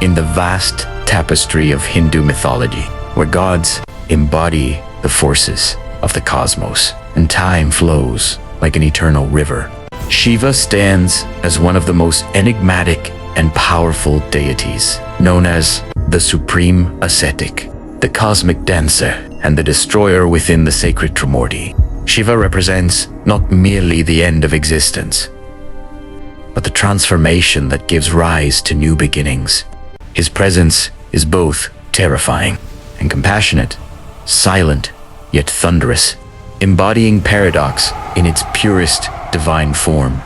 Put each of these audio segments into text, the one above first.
in the vast tapestry of Hindu mythology, where gods embody the forces of the cosmos and time flows like an eternal river. Shiva stands as one of the most enigmatic and powerful deities, known as the supreme ascetic, the cosmic dancer, and the destroyer within the sacred Trimurti. Shiva represents not merely the end of existence, but the transformation that gives rise to new beginnings. His presence is both terrifying and compassionate, silent yet thunderous, embodying paradox in its purest divine form.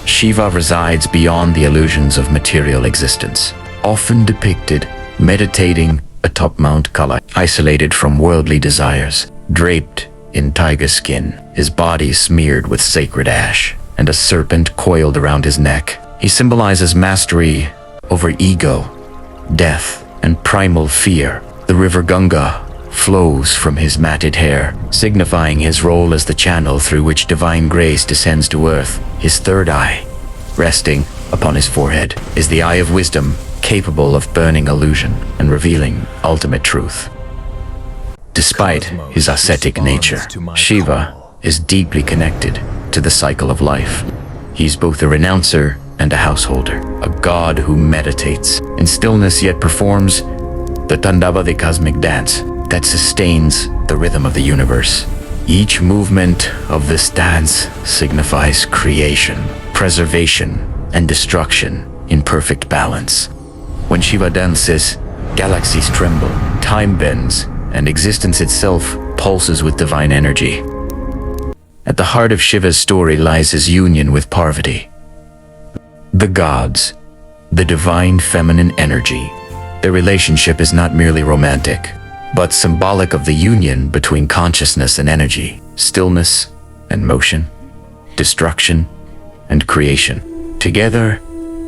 Shiva resides beyond the illusions of material existence, often depicted meditating atop Mount Kala, isolated from worldly desires, draped in tiger skin, his body smeared with sacred ash, and a serpent coiled around his neck. He symbolizes mastery over ego, death, and primal fear. The river Ganga flows from his matted hair, signifying his role as the channel through which divine grace descends to earth. His third eye, resting upon his forehead, is the eye of wisdom, capable of burning illusion and revealing ultimate truth. Despite his ascetic nature, Shiva is deeply connected to the cycle of life. He's both a renouncer and a householder, a god who meditates in stillness yet performs the Tandava, the cosmic dance that sustains the rhythm of the universe. Each movement of this dance signifies creation, preservation, and destruction in perfect balance. When Shiva dances, galaxies tremble, time bends, and existence itself pulses with divine energy. At the heart of Shiva's story lies his union with Parvati, the gods, the divine feminine energy. Their relationship is not merely romantic, but symbolic of the union between consciousness and energy, stillness and motion, destruction and creation. Together,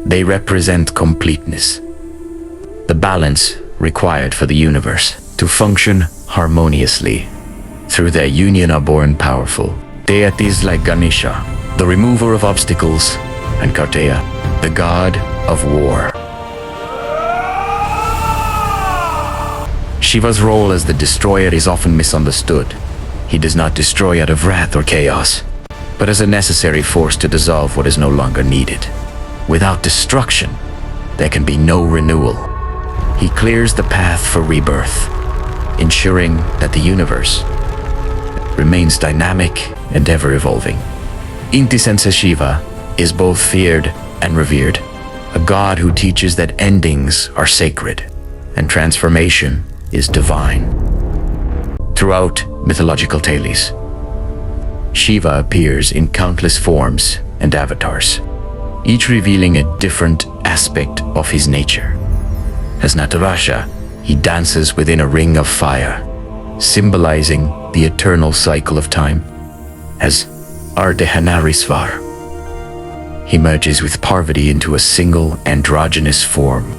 they represent completeness, the balance required for the universe to function harmoniously. Through their union are born powerful deities like Ganesha, the remover of obstacles, and Karteya, the god of war. Shiva's role as the destroyer is often misunderstood. He does not destroy out of wrath or chaos, but as a necessary force to dissolve what is no longer needed. Without destruction, there can be no renewal. He clears the path for rebirth, ensuring that the universe remains dynamic and ever-evolving. Inti Shiva is both feared and revered, a god who teaches that endings are sacred and transformation is divine. Throughout mythological tales, Shiva appears in countless forms and avatars, each revealing a different aspect of his nature. As Nataraja, he dances within a ring of fire, symbolizing the eternal cycle of time. As Ardehanarisvar, he merges with Parvati into a single androgynous form,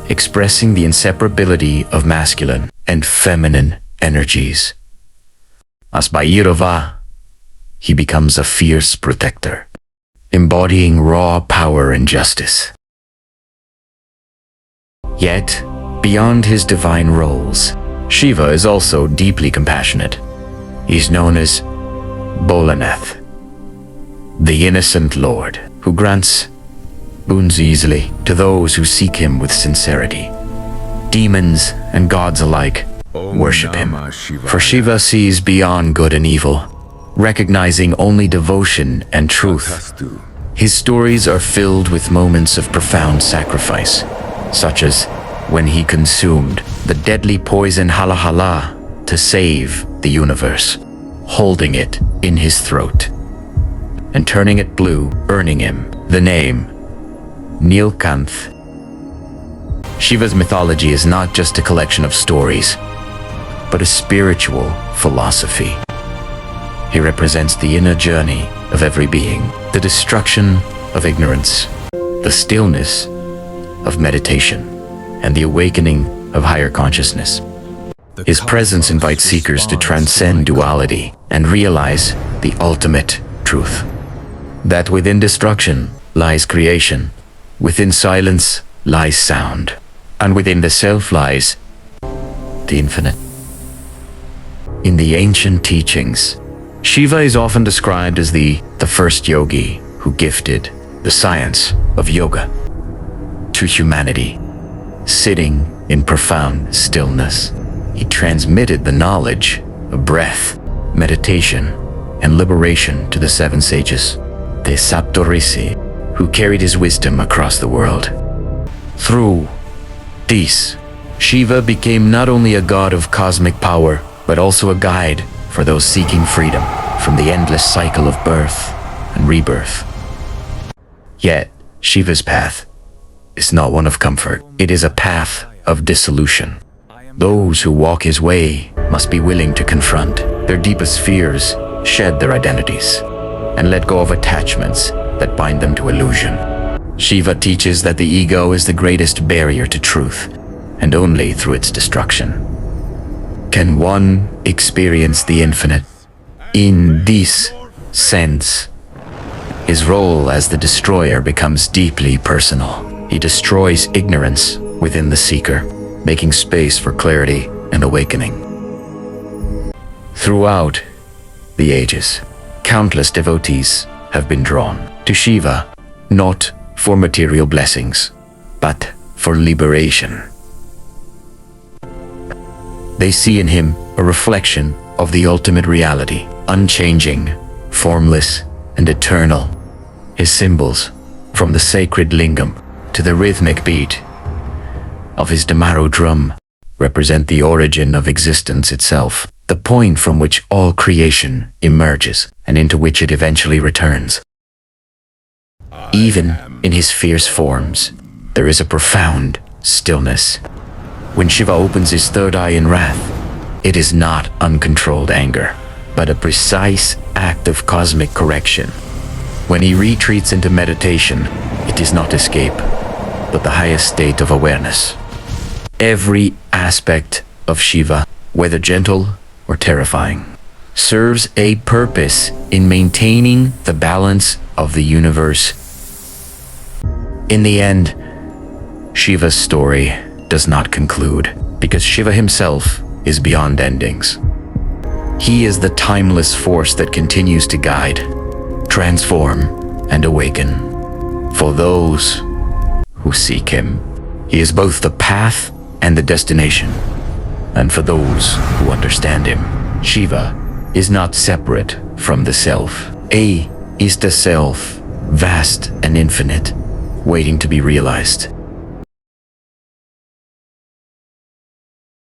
expressing the inseparability of masculine and feminine energies. As Bhairava, he becomes a fierce protector, embodying raw power and justice. Yet, beyond his divine roles, Shiva is also deeply compassionate. He's known as Bolanath, the innocent lord who grants boons easily to those who seek him with sincerity. Demons and gods alike worship him, for Shiva sees beyond good and evil, recognizing only devotion and truth. His stories are filled with moments of profound sacrifice, such as when he consumed the deadly poison Halahala to save the universe, holding it in his throat and turning it blue, earning him the name Nilkanth. Shiva's mythology is not just a collection of stories, but a spiritual philosophy. He represents the inner journey of every being, the destruction of ignorance, the stillness of meditation, and the awakening of higher consciousness. His presence invites seekers to transcend duality and realize the ultimate truth, that within destruction lies creation, within silence lies sound, and within the self lies the infinite. In the ancient teachings, Shiva is often described as the first yogi who gifted the science of yoga to humanity. Sitting in profound stillness, he transmitted the knowledge of breath, meditation, and liberation to the seven sages, the Saptorishi, who carried his wisdom across the world. Through this, Shiva became not only a god of cosmic power, but also a guide for those seeking freedom from the endless cycle of birth and rebirth. Yet, Shiva's path is not one of comfort. It is a path of dissolution. Those who walk his way must be willing to confront their deepest fears, shed their identities, and let go of attachments that bind them to illusion. Shiva teaches that the ego is the greatest barrier to truth, and only through its destruction can one experience the infinite. In this sense, his role as the destroyer becomes deeply personal. He destroys ignorance within the seeker, making space for clarity and awakening. Throughout the ages, countless devotees have been drawn to Shiva, not for material blessings, but for liberation. They see in him a reflection of the ultimate reality, unchanging, formless, and eternal. His symbols, from the sacred lingam to the rhythmic beat of his Damaro drum, represent the origin of existence itself, the point from which all creation emerges and into which it eventually returns. Even in his fierce forms, there is a profound stillness. When Shiva opens his third eye in wrath, it is not uncontrolled anger, but a precise act of cosmic correction. When he retreats into meditation, it is not escape, but the highest state of awareness. Every aspect of Shiva, whether gentle or terrifying, serves a purpose in maintaining the balance of the universe. In the end, Shiva's story does not conclude, because Shiva himself is beyond endings. He is the timeless force that continues to guide, transform, and awaken. For those who seek him, he is both the path and the destination. And for those who understand him, Shiva is not separate from the self. A is the self, vast and infinite, waiting to be realized.